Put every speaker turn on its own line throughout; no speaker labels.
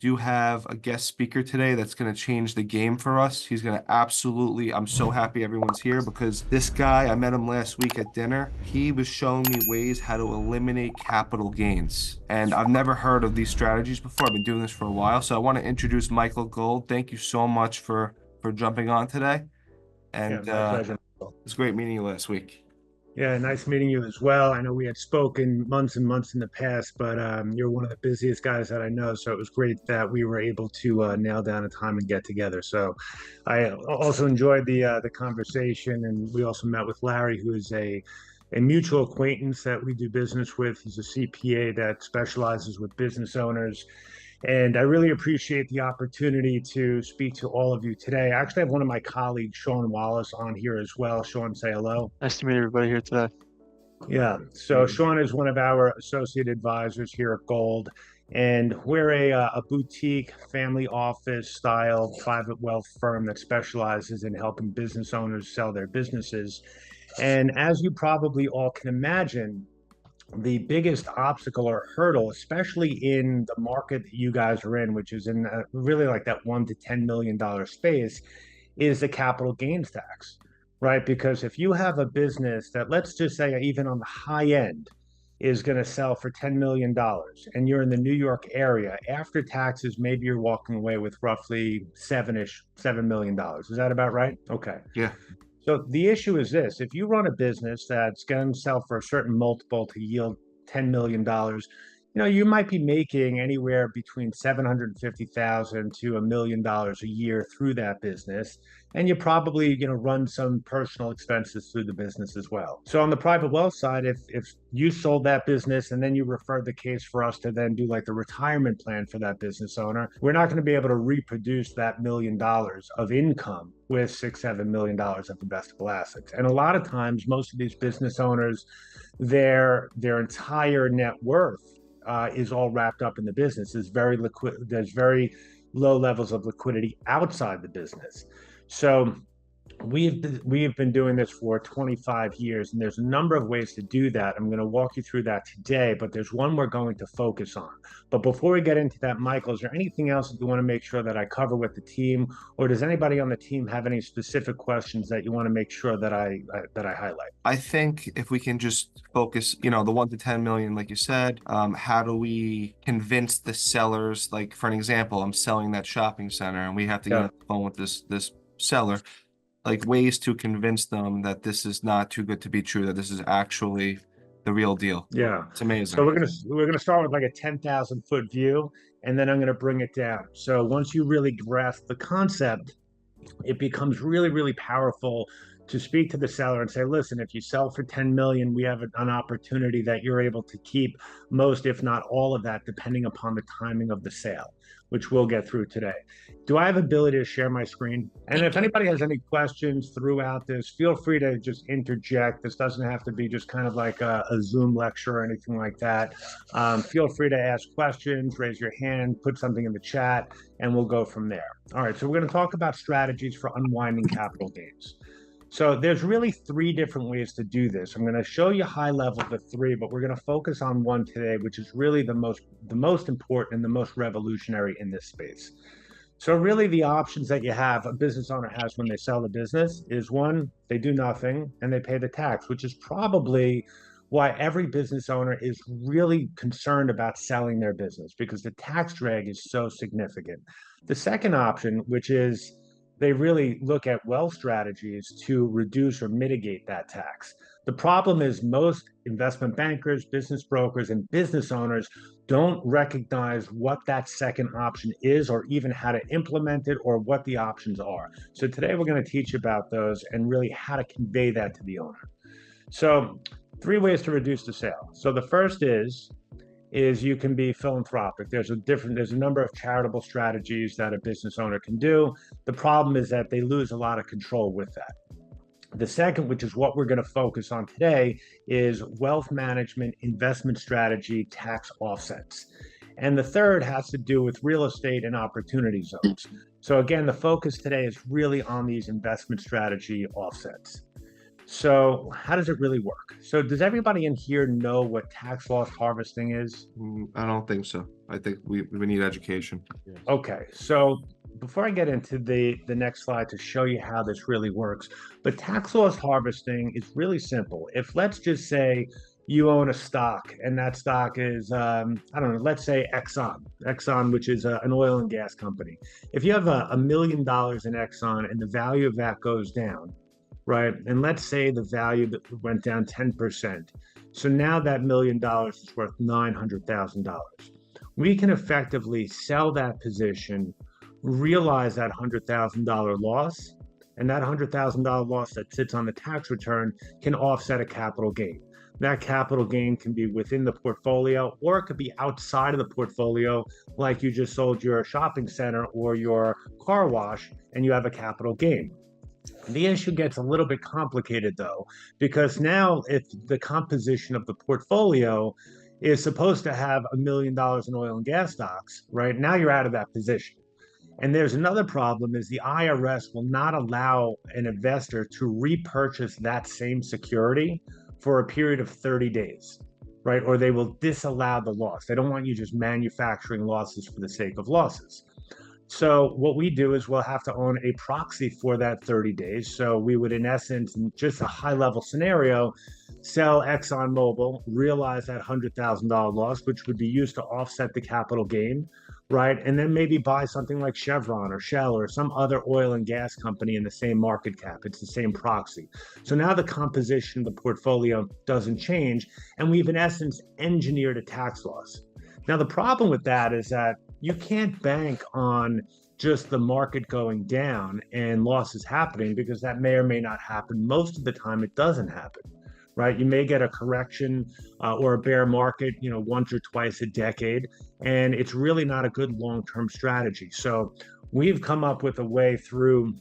do have a guest speaker today that's going to change the game for us. He's going to absolutely, I'm so happy everyone's here because this guy, I met him last week at dinner. He was showing me ways how to eliminate capital gains. And I've never heard of these strategies before. I've been doing this for a while. So I want to introduce Michael Gold. Thank you so much for jumping on today.
Yeah,
And
my pleasure.
it's great meeting you last week.
Yeah, nice meeting you as well. I know we had spoken months and months in the past, but you're one of the busiest guys that I know. So it was great that we were able to nail down a time and get together. So I also enjoyed the conversation, and we also met with Larry, who is a mutual acquaintance that we do business with. He's a CPA that specializes with business owners. And I really appreciate the opportunity to speak to all of you today. I actually have one of my colleagues, Sean Wallace, on here as well. Sean, say hello.
Nice to meet everybody here today.
Yeah. So Sean is one of our associate advisors here at Gold, and we're a boutique family office style private wealth firm that specializes in helping business owners sell their businesses. And as you probably all can imagine, the biggest obstacle or hurdle, especially in the market that you guys are in, which is in really like that $1 to $10 million space, is the capital gains tax, right? Because if you have a business that, let's just say, even on the high end, is going to sell for $10 million and you're in the New York area, after taxes, maybe you're walking away with roughly $7 million. Is that about right? Okay.
Yeah.
So the issue is this: if you run a business that's going to sell for a certain multiple to yield $10 million, you might be making anywhere between 750,000 to $1 million a year through that business. And you probably, run some personal expenses through the business as well. So on the private wealth side, if you sold that business and then you referred the case for us to then do like the retirement plan for that business owner, we're not going to be able to reproduce that $1 million of income with $6, $7 million of investable assets. And a lot of times, most of these business owners, their entire net worth is all wrapped up in the business. There's very liquid. There's very low levels of liquidity outside the business. So we've been doing this for 25 years, and there's a number of ways to do that. I'm going to walk you through that today, but there's one we're going to focus on. But before we get into that, Michael, is there anything else that you want to make sure that I cover with the team, or does anybody on the team have any specific questions that you want to make sure that I highlight?
I think if we can just focus, the 1 to 10 million, like you said, how do we convince the sellers? Like for an example, I'm selling that shopping center, and we have to get
Yeah.
on the phone with this seller, like ways to convince them that this is not too good to be true, that this is actually the real deal.
Yeah.
It's
So
amazing.
we're gonna start with like a 10,000 foot view, and then I'm gonna bring it down. So once you really grasp the concept, it becomes really, really powerful to speak to the seller and say, listen, if you sell for 10 million, we have an opportunity that you're able to keep most, if not all of that, depending upon the timing of the sale, which we'll get through today. Do I have ability to share my screen? And if anybody has any questions throughout this, feel free to just interject. This doesn't have to be just kind of like a Zoom lecture or anything like that. Feel free to ask questions, raise your hand, put something in the chat, and we'll go from there. All right, so we're going to talk about strategies for unwinding capital gains. So there's really three different ways to do this. I'm going to show you high level the three, but we're going to focus on one today, which is really the most important and the most revolutionary in this space. So really the options that you have, a business owner has when they sell the business is one, they do nothing and they pay the tax, which is probably why every business owner is really concerned about selling their business because the tax drag is so significant. The second option, which is they really look at wealth strategies to reduce or mitigate that tax. The problem is most investment bankers, business brokers, and business owners don't recognize what that second option is or even how to implement it or what the options are. So today we're going to teach about those and really how to convey that to the owner. So three ways to reduce the sale. So the first is you can be philanthropic. There's a number of charitable strategies that a business owner can do. The problem is that they lose a lot of control with that. The second, which is what we're going to focus on today, is wealth management, investment strategy, tax offsets. And the third has to do with real estate and opportunity zones. So again, the focus today is really on these investment strategy offsets. So how does it really work? So does everybody in here know what tax loss harvesting is?
I don't think so. I think we need education.
Yes.
Okay, so before I get into the next slide to show you how this really works, but tax loss harvesting is really simple. If let's just say you own a stock and that stock is I don't know, let's say Exxon, which is an oil and gas company. If you have $1 million in Exxon and the value of that goes down, right? And let's say the value went down 10%. So now that $1 million is worth $900,000. We can effectively sell that position, realize that $100,000 loss, and that $100,000 loss that sits on the tax return can offset a capital gain. That capital gain can be within the portfolio or it could be outside of the portfolio, like you just sold your shopping center or your car wash and you have a capital gain. The issue gets a little bit complicated though, because now if the composition of the portfolio is supposed to have $1 million in oil and gas stocks, right? Now you're out of that position. And there's another problem is the IRS will not allow an investor to repurchase that same security for a period of 30 days, right? Or they will disallow the loss. They don't want you just manufacturing losses for the sake of losses. So what we do is we'll have to own a proxy for that 30 days. So we would, in essence, in just a high level scenario, sell ExxonMobil, realize that $100,000 loss, which would be used to offset the capital gain, right? And then maybe buy something like Chevron or Shell or some other oil and gas company in the same market cap. It's the same proxy. So now the composition of the portfolio doesn't change. And we've, in essence, engineered a tax loss. Now, the problem with that is that you can't bank on just the market going down and losses happening because that may or may not happen. Most of the time, it doesn't happen, right? You may get a correction or a bear market, once or twice a decade, and it's really not a good long-term strategy. So we've come up with a way through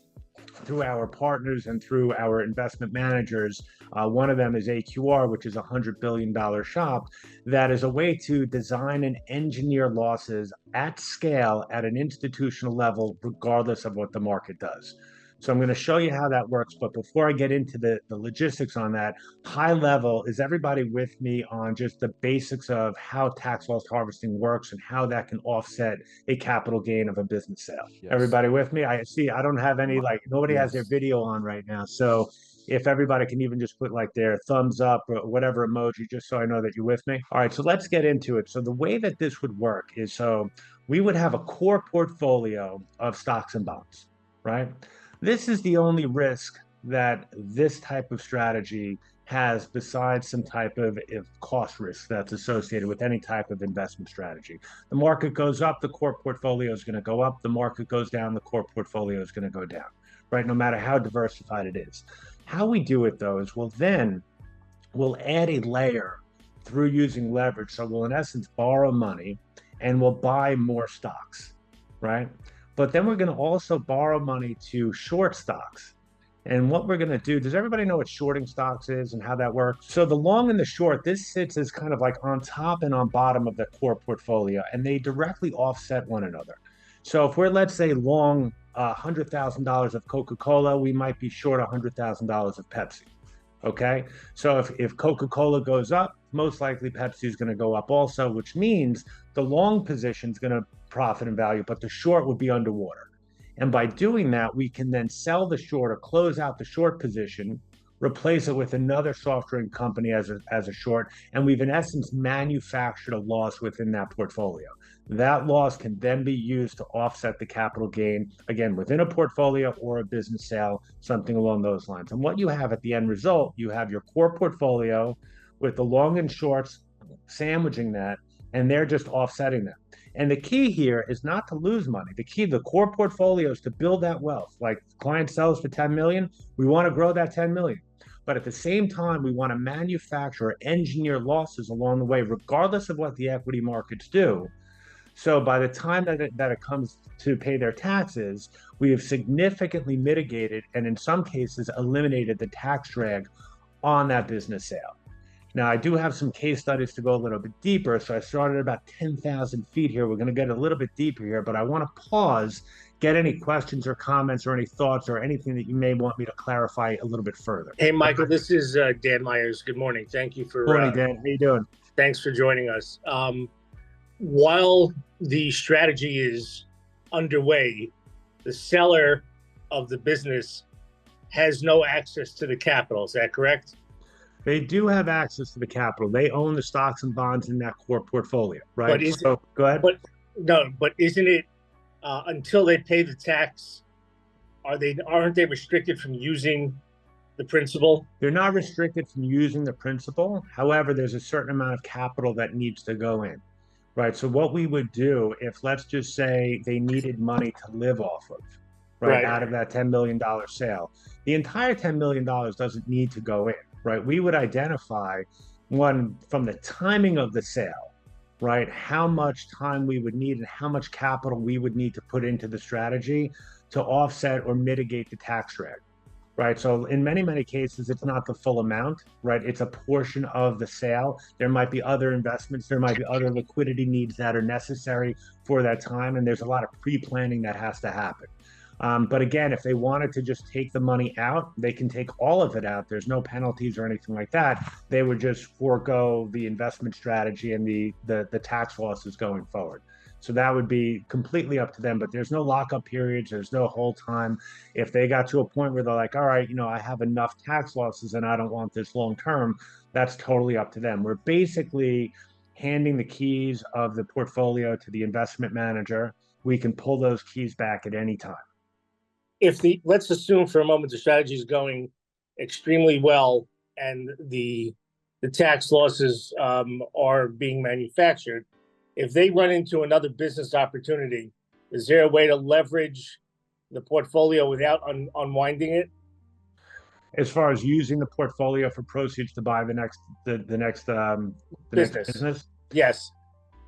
our partners and through our investment managers. One of them is AQR, which is a $100 billion shop, that is a way to design and engineer losses at scale at an institutional level, regardless of what the market does. So I'm going to show you how that works. But before I get into the logistics on that, high level, is everybody with me on just the basics of how tax loss harvesting works and how that can offset a capital gain of a business sale?
Yes.
Everybody with me? I see I don't have any, nobody has their video on right now. So if everybody can even just put like their thumbs up or whatever emoji, just so I know that you're with me. All right, so let's get into it. So the way that this would work is so we would have a core portfolio of stocks and bonds, right? This is the only risk that this type of strategy has besides some type of cost risk that's associated with any type of investment strategy. The market goes up, the core portfolio is going to go up. The market goes down, the core portfolio is going to go down, right? No matter how diversified it is. How we do it though is we'll add a layer through using leverage. So we'll in essence borrow money and we'll buy more stocks, right? But then we're going to also borrow money to short stocks. And what we're going to do, does everybody know what shorting stocks is and how that works? So the long and the short, this sits as kind of like on top and on bottom of the core portfolio, and they directly offset one another. So if we're, let's say, long $100,000 of Coca-Cola, we might be short $100,000 of Pepsi. Okay, so if Coca-Cola goes up, most likely Pepsi is going to go up also, which means the long position is going to profit in value, but the short would be underwater. And by doing that, we can then sell the short or close out the short position, replace it with another soft drink company as a short, and we've in essence manufactured a loss within that portfolio. That loss can then be used to offset the capital gain, again, within a portfolio or a business sale, something along those lines. And what you have at the end result, you have your core portfolio with the long and shorts sandwiching that, and they're just offsetting them. And the key here is not to lose money. The core portfolio is to build that wealth. Like client sells for 10 million, we want to grow that 10 million. But at the same time, we want to manufacture, engineer losses along the way, regardless of what the equity markets do. So by the time that it comes to pay their taxes, we have significantly mitigated and in some cases eliminated the tax drag on that business sale. Now, I do have some case studies to go a little bit deeper. So I started about 10,000 feet here. We're going to get a little bit deeper here, but I want to pause, get any questions or comments or any thoughts or anything that you may want me to clarify a little bit further.
Hey, Michael, this is Dan Myers. Good morning. Thank you for
Morning, Dan. How you doing?
thanks for joining us. While the strategy is underway, the seller of the business has no access to the capital. Is that correct?
They do have access to the capital. They own the stocks and bonds in that core portfolio, right?
But is
So go ahead.
But no, but isn't it until they pay the tax? Aren't they restricted from using the principal?
They're not restricted from using the principal. However, there's a certain amount of capital that needs to go in, right? So what we would do if, let's just say, they needed money to live off of, right, out of that $10 million sale, the entire $10 million doesn't need to go in, right? We would identify, one, from the timing of the sale, right, how much time we would need and how much capital we would need to put into the strategy to offset or mitigate the tax drag. Right. So in many, many cases, it's not the full amount, right? It's a portion of the sale. There might be other investments. There might be other liquidity needs that are necessary for that time. And there's a lot of pre-planning that has to happen. But again, if they wanted to just take the money out, they can take all of it out. There's no penalties or anything like that. They would just forego the investment strategy and the tax losses going forward. So that would be completely up to them, but there's no lockup periods. There's no hold time. If they got to a point where they're like, all right, I have enough tax losses and I don't want this long term, that's totally up to them. We're basically handing the keys of the portfolio to the investment manager. We can pull those keys back at any time.
Let's assume for a moment the strategy is going extremely well and the tax losses are being manufactured. If they run into another business opportunity, is there a way to leverage the portfolio without unwinding it?
As far as using the portfolio for proceeds to buy the next business?
Yes.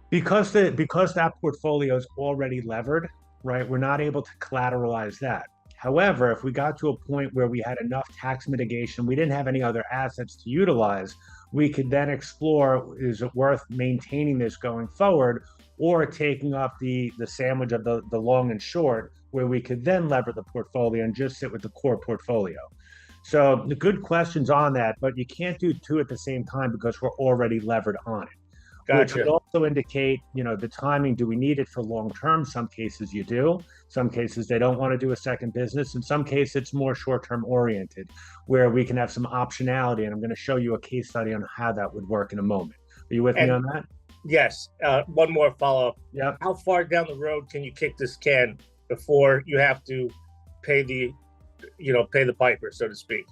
Because that portfolio is already levered, right? We're not able to collateralize that. However, if we got to a point where we had enough tax mitigation, we didn't have any other assets to utilize, we could then explore, is it worth maintaining this going forward, or taking up the sandwich of the long and short, where we could then lever the portfolio and just sit with the core portfolio. So the good questions on that, but you can't do two at the same time because we're already levered on it. Which would also indicate, the timing. Do we need it for long term? Some cases you do. Some cases they don't want to do a second business. In some cases, it's more short term oriented, where we can have some optionality. And I'm going to show you a case study on how that would work in a moment. Are you with me on that?
Yes. One more follow up.
Yep.
How far down the road can you kick this can before you have to pay the piper, so to speak?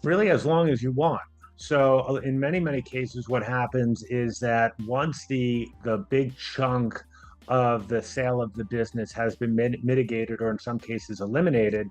Really, as long as you want. So in many, many cases, what happens is that once the big chunk of the sale of the business has been mitigated, or in some cases eliminated,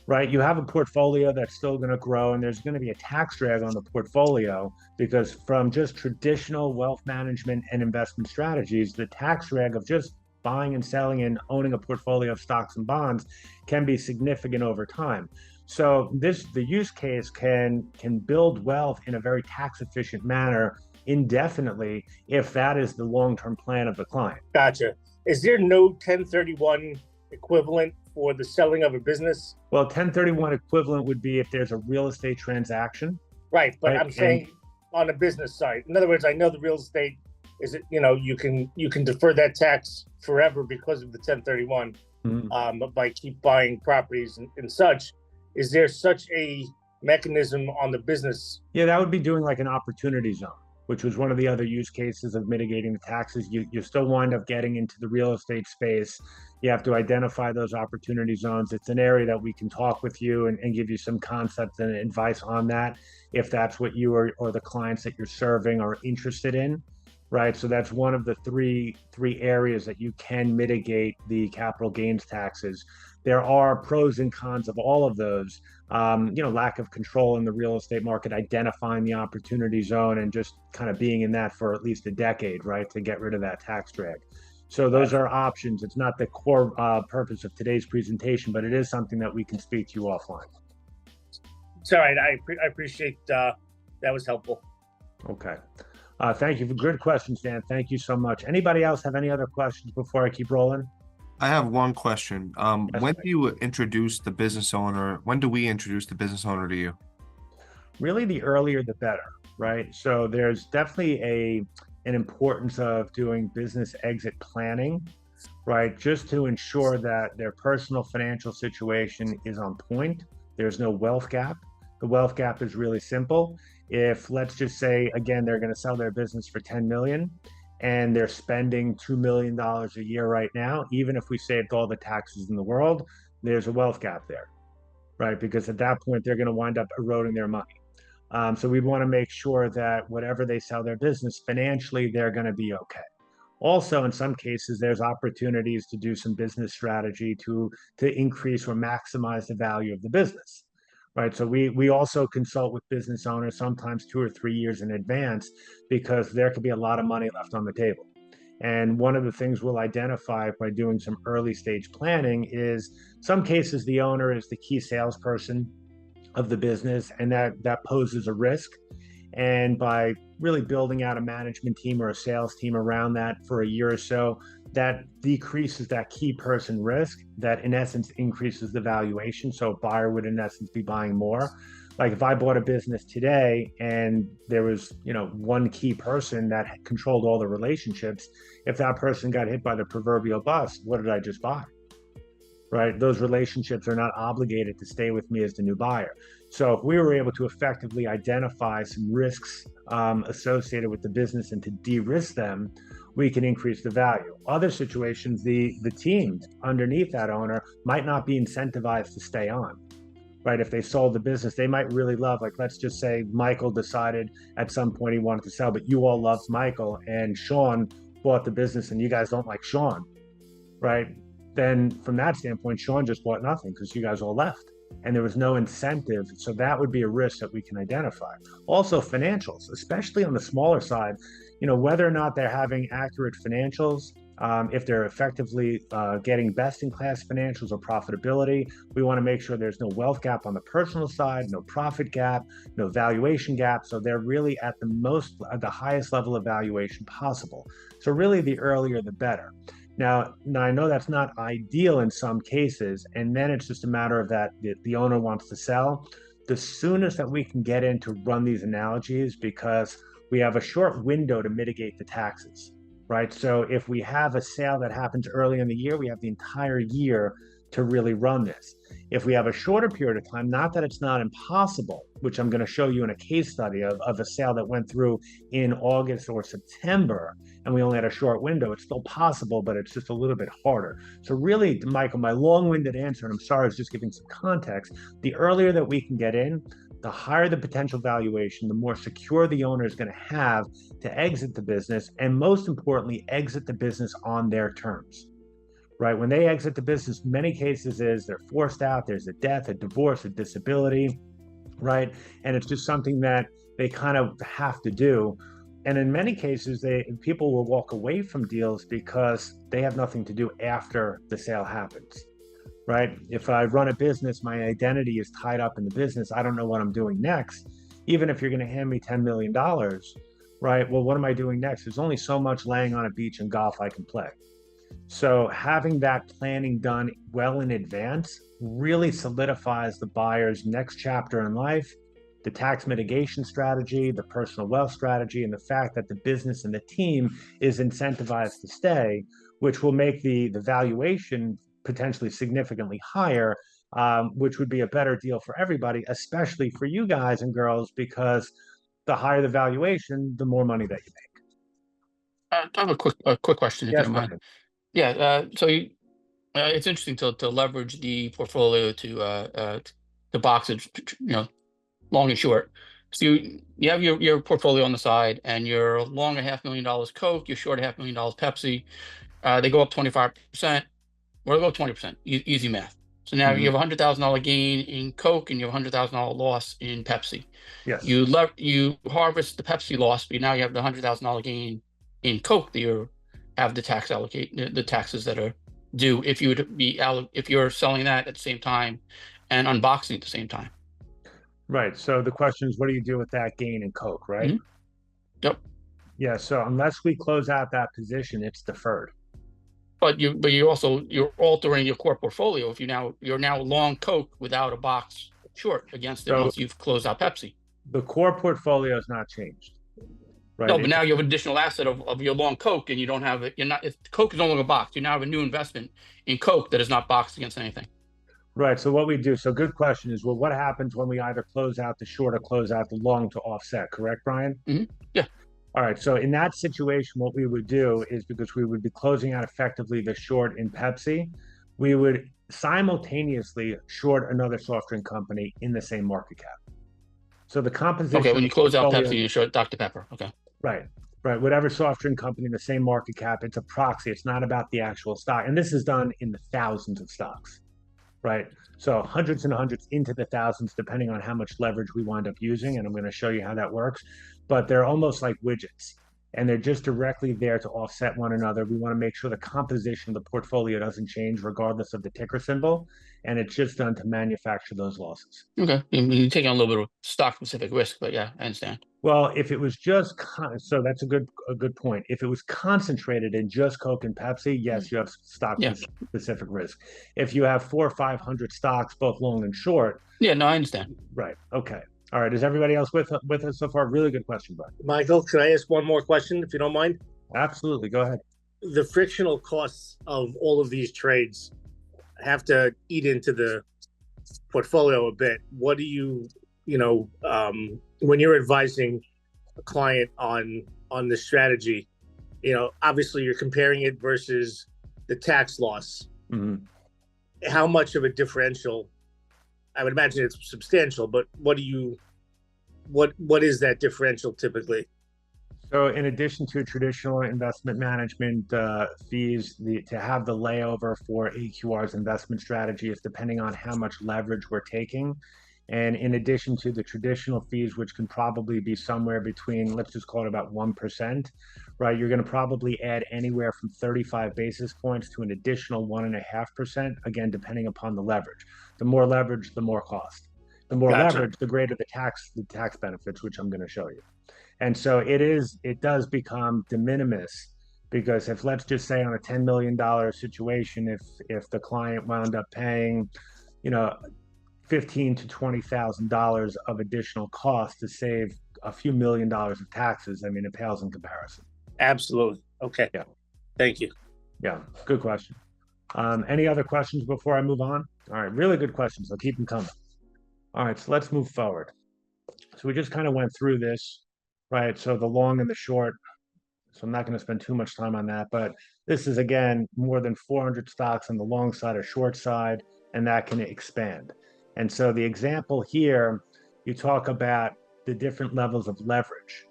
right, you have a portfolio that's still going to grow, and there's going to be a tax drag on the portfolio because from just traditional wealth management and investment strategies, the tax drag of just buying and selling and owning a portfolio of stocks and bonds can be significant over time. So the use case can build wealth in a very tax efficient manner indefinitely if that is the long-term plan of the client.
Gotcha. Is there no 1031 equivalent for the selling of a business?
Well, 1031 equivalent would be if there's a real estate transaction.
Right, but I'm saying on the business side. In other words, I know the real estate is you can defer that tax forever because of the 1031 by keep buying properties and such. Is there such a mechanism on the business?
Yeah, that would be doing like an opportunity zone, which was one of the other use cases of mitigating the taxes. You still wind up getting into the real estate space. You have to identify those opportunity zones. It's an area that we can talk with you and give you some concepts and advice on that, if that's what you or the clients that you're serving are interested in. Right. So that's one of the three areas that you can mitigate the capital gains taxes. There are pros and cons of all of those. Lack of control in the real estate market, identifying the opportunity zone and just kind of being in that for at least a decade, right, to get rid of that tax drag. So those are options. It's not the core purpose of today's presentation, but it is something that we can speak to you offline.
It's all right. I appreciate that was helpful.
Okay. Thank you for good questions, Dan. Thank you so much. Anybody else have any other questions before I keep rolling?
I have one question.
Yes,
When
Mike.
do you introduce the business owner? When do we introduce the business owner to you?
Really, the earlier the better, right? So there's definitely an importance of doing business exit planning, right? Just to ensure that their personal financial situation is on point. There's no wealth gap. The wealth gap is really simple. If, let's just say, again, they're going to sell their business for 10 million and they're spending $2 million a year right now, even if we saved all the taxes in the world, there's a wealth gap there, right? Because at that point, they're going to wind up eroding their money. So we'd want to make sure that whatever they sell their business financially, they're going to be okay. Also, in some cases, there's opportunities to do some business strategy to increase or maximize the value of the business, right? So we also consult with business owners sometimes 2 or 3 years in advance because there could be a lot of money left on the table. And one of the things we'll identify by doing some early stage planning is some cases the owner is the key salesperson of the business, and that poses a risk. And by really building out a management team or a sales team around that for a year or so, that decreases that key person risk, that in essence increases the valuation. So a buyer would in essence be buying more. Like if I bought a business today and there was, one key person that controlled all the relationships, if that person got hit by the proverbial bus, what did I just buy? Right? Those relationships are not obligated to stay with me as the new buyer. So if we were able to effectively identify some risks associated with the business and to de-risk them, we can increase the value. Other situations, the team underneath that owner might not be incentivized to stay on. Right. If they sold the business, they might really love, like, let's just say Michael decided at some point he wanted to sell, but you all loved Michael and Sean bought the business and you guys don't like Sean, right? Then from that standpoint, Sean just bought nothing because you guys all left and there was no incentive. So that would be a risk that we can identify. Also, financials, especially on the smaller side, whether or not they're having accurate financials, if they're effectively getting best in class financials or profitability, we want to make sure there's no wealth gap on the personal side, no profit gap, no valuation gap. So they're really at the highest level of valuation possible. So really, the earlier the better. Now, I know that's not ideal in some cases, and then it's just a matter of that the owner wants to sell. The soonest that we can get in to run these analogies, because we have a short window to mitigate the taxes, right? So if we have a sale that happens early in the year, we have the entire year to really run this. If we have a shorter period of time, not that it's not impossible, which I'm going to show you in a case study of a sale that went through in August or September, and we only had a short window, it's still possible, but it's just a little bit harder. So really, Michael, my long-winded answer, and I'm sorry, I was just giving some context, the earlier that we can get in, the higher the potential valuation, the more secure the owner is going to have to exit the business, and most importantly, exit the business on their terms. Right? When they exit the business, many cases is they're forced out, there's a death, a divorce, a disability, right? And it's just something that they kind of have to do. And in many cases, people will walk away from deals because they have nothing to do after the sale happens, right? If I run a business, my identity is tied up in the business. I don't know what I'm doing next. Even if you're going to hand me $10 million, right? Well, what am I doing next? There's only so much laying on a beach and golf I can play. So having that planning done well in advance really solidifies the buyer's next chapter in life, the tax mitigation strategy, the personal wealth strategy, and the fact that the business and the team is incentivized to stay, which will make the valuation potentially significantly higher, which would be a better deal for everybody, especially for you guys and girls, because the higher the valuation, the more money that you make.
I have a quick question, if you
Yes,
don't mind.
Brian.
Yeah, it's interesting to leverage the portfolio to box it, long and short. So you have your portfolio on the side, and you're long $500,000 Coke, you're short $500,000 Pepsi. They go up 25%, or they go 20%. Easy math. So now you
Mhm.
have $100,000 gain in Coke, and you have $100,000 loss in Pepsi.
Yes.
You harvest the Pepsi loss, but now you have the $100,000 gain in Coke that you have the the taxes that are due if you would be if you're selling that at the same time and unboxing at the same time.
Right. So the question is, what do you do with that gain in Coke, right?
Mhm. Yep.
Yeah, so unless we close out that position, it's deferred.
But you're altering your core portfolio if you're now long Coke without a box short against it
So
once you've closed out Pepsi.
the core portfolio is not changed, right?
No, but now you have additional asset of your long Coke, and you don't have it. You're not. If Coke is no longer boxed, you now have a new investment in Coke that is not boxed against anything.
Right. So what we do, so good question is, well, what happens when we either close out the short or close out the long to offset, correct, Brian?
Yeah.
All right. So in that situation, what we would do is, because we would be closing out effectively the short in Pepsi, we would simultaneously short another soft drink company in the same market cap. So the composition
Okay.
of
When
the
you close out
portfolio,
Pepsi, you short Dr. Pepper. Okay.
right, right, whatever soft drink company in the same market cap, it's a proxy. It's not about the actual stock. And this is done in the thousands of stocks. Right. So hundreds and hundreds into the thousands, depending on how much leverage we wind up using. And I'm going to show you how that works. But they're almost like widgets, and they're just directly there to offset one another. We want to make sure the composition of the portfolio doesn't change regardless of the ticker symbol. And it's just done to manufacture those losses.
Okay. You're taking a little bit of stock specific risk, but yeah, I understand.
Well, if it was just so that's a good point. If it was concentrated in just Coke and Pepsi, yes, you have stock
Yeah.
specific risk. If you have 400 or 500 stocks, both long and short,
Yeah. No, I understand.
right? Okay. All right. Is everybody else with us so far? Really good question, Brian.
Michael, can I ask one more question, if you don't mind?
Absolutely. Go ahead.
The frictional costs of all of these trades have to eat into the portfolio a bit. What do you when you're advising a client on the strategy, obviously you're comparing it versus the tax loss.
Mhm.
How much of a differential? I would imagine it's substantial, but what is that differential typically?
So, in addition to traditional investment management fees, to have the layover for AQR's investment strategy is depending on how much leverage we're taking. And in addition to the traditional fees, which can probably be somewhere between, let's just call it about 1%, right? You're going to probably add anywhere from 35 basis points to an additional 1.5%, again, depending upon the leverage. The more leverage, the more cost. The more
Gotcha.
leverage, the greater the tax benefits, which I'm going to show you. And so it does become de minimis, because if, let's just say, on a $10 million situation, if the client wound up paying, $15,000 to $20,000 of additional cost to save a few $1,000,000 of taxes, I mean, it pales in comparison.
Absolutely. Okay.
Yeah.
Thank you.
Yeah, good question. Any other questions before I move on? All right, really good questions, so keep them coming. All right, so let's move forward. So we just kind of went through this, right? So the long and the short. So I'm not going to spend too much time on that, but this is, again, more than 400 stocks on the long side or short side, and that can expand. And so the example here, you talk about the different levels of leverage,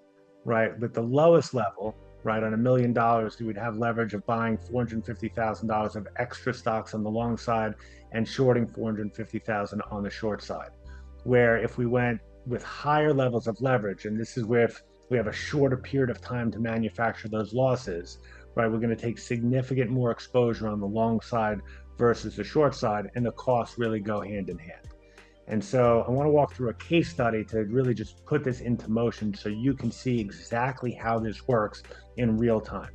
right? With the lowest level, right, on $1 million, you would have leverage of buying $450,000 of extra stocks on the long side and shorting $450,000 on the short side. Where if we went with higher levels of leverage, and this is where if we have a shorter period of time to manufacture those losses, right, we're going to take significant more exposure on the long side versus the short side, and the costs really go hand in hand. And so I want to walk through a case study to really just put this into motion so you can see exactly how this works in real time.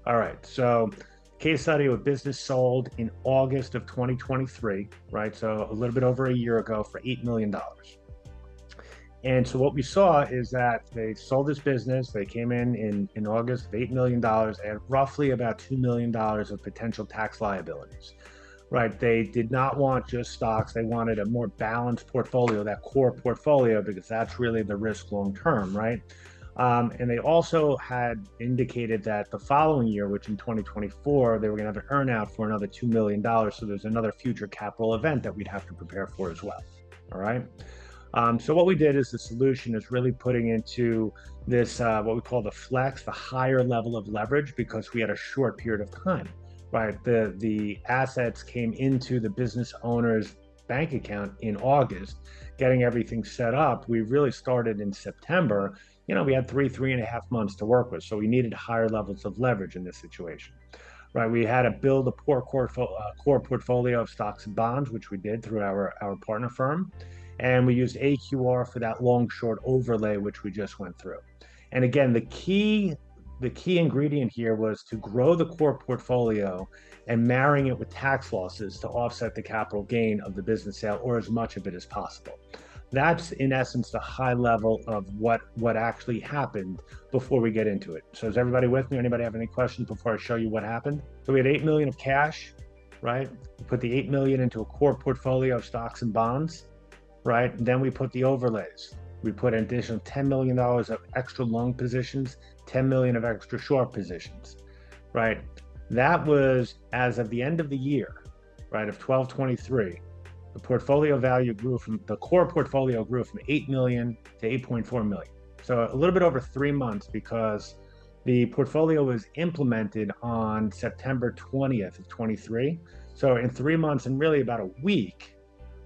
All right, so case study of a business sold in August of 2023, right? So a little bit over a year ago for $8 million. And so what we saw is that they sold this business. They came in August of $8 million and roughly about $2 million of potential tax liabilities, right? They did not want just stocks. They wanted a more balanced portfolio, that core portfolio, because that's really the risk long term, right? And they also had indicated that the following year, which in 2024, they were going to have an earnout for another $2 million. So there's another future capital event that we'd have to prepare for as well. All right. So what we did is the solution is really putting into this, what we call the flex, the higher level of leverage, because we had a short period of time, right? The assets came into the business owner's bank account in August, getting everything set up. We really started in September. We had 3.5 months to work with. So we needed higher levels of leverage in this situation, right? We had to build a core portfolio of stocks and bonds, which we did through our partner firm. And we used AQR for that long short overlay, which we just went through. And again, the key ingredient here was to grow the core portfolio and marrying it with tax losses to offset the capital gain of the business sale, or as much of it as possible. That's in essence the high level of what actually happened before we get into it. So is everybody with me? Anybody have any questions before I show you what happened? So we had 8 million of cash, right? We put the 8 million into a core portfolio of stocks and bonds, right? And then we put the overlays. We put an additional $10 million of extra long positions, 10 million of extra short positions, right? That was as of the end of the year, right, of 12/23. The portfolio value the core portfolio grew from 8 million to 8.4 million. So a little bit over 3 months, because the portfolio was implemented on September 20th of 23. So in 3 months and really about a week,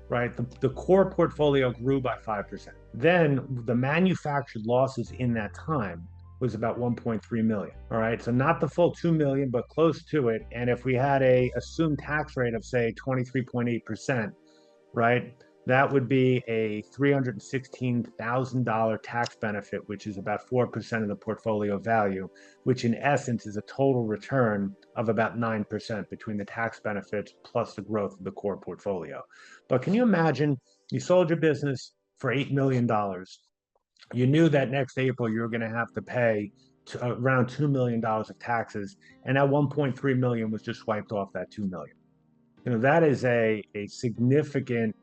right, the core portfolio grew by 5%. Then the manufactured losses in that time was about 1.3 million. All right, so not the full 2 million, but close to it. And if we had a assumed tax rate of say 23.8%, right, that would be a $316,000 tax benefit, which is about 4% of the portfolio value, which in essence is a total return of about 9% between the tax benefits plus the growth of the core portfolio. But can you imagine, you sold your business for $8 million. You knew that next April you were going to have to pay around $2 million of taxes, and that 1.3 million was just wiped off that 2 million. You know, that is a significant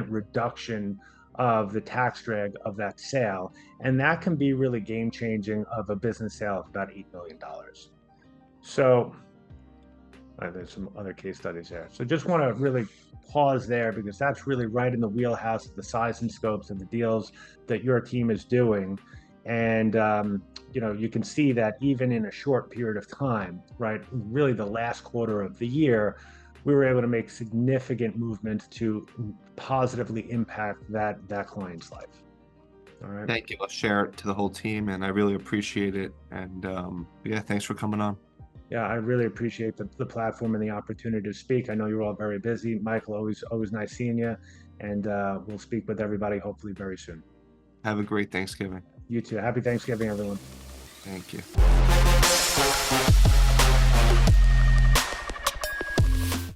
reduction of the tax drag of that sale, and that can be really game changing of a business sale of about $8 million. So there's some other case studies there. So just want to really pause there, because that's really right in the wheelhouse of the size and scopes of the deals that your team is doing. And you know, you can see that even in a short period of time, right, really the last quarter of the year, we were able to make significant movements to positively impact that client's life. All right.
Thank you. I'll share it to the whole team, and I really appreciate it. And yeah, thanks for coming on.
Yeah, I really appreciate the platform and the opportunity to speak. I know you're all very busy. Michael, always nice seeing you. And we'll speak with everybody hopefully very soon.
Have a great Thanksgiving.
You too. Happy Thanksgiving, everyone.
Thank you.